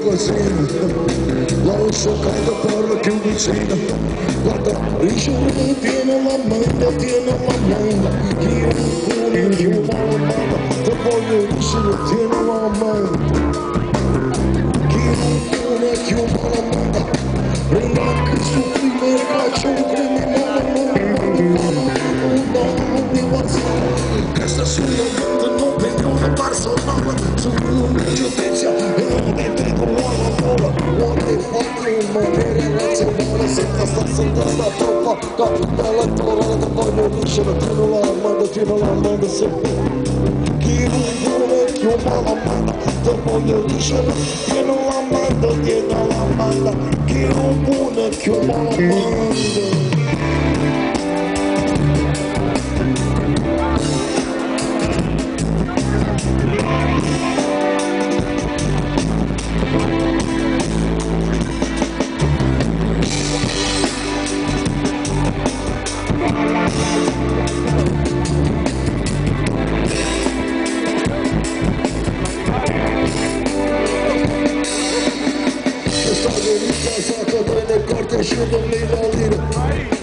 cosina, la uso caldo por lo que vicina. Guarda, risolve, tiene la mano, io mala mano, te voglio risolve, tiene la mano. Io mala mano, relax su primer caccio, questa sulla mondo non vedo una personale, sono giustizia e non mi vedo una vola. What the fuck, in maniera razionale, senza sta troppa, dalla torre da voglio riuscire, tieno la mano, se chi non vuole, io mala mano, te voglio riuscire, tieno la mano, chi non vuole, io mala mano.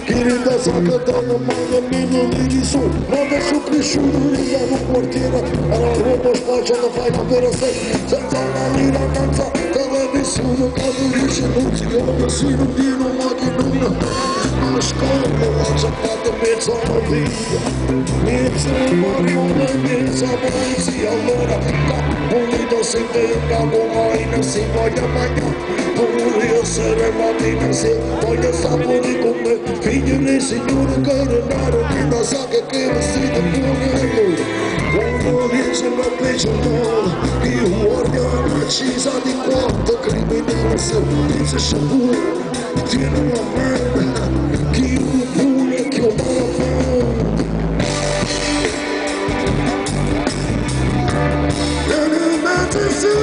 Querida sacadana, manda milolini su, manda su cresciuto, no quartiere, alla roupa spacciata, fai la vera sei, senza una lira, danza, televisione, quando riesce non si chiama, si non dino, macchinuna, ma scorre, la ciappata, mezza la vita, mezza marione, mezza polizia, allora, pulito si venga, non si voglia mangiare. Voglio essere mattina se voglio sapere con me. Figlio del Signore che renare vita sa che vestito buono. Quando dice la pece no, io guardo un'accisa di quanto criminale se dice sciabù. Tiene la merda, chi un pune che ho male. Non è mai su,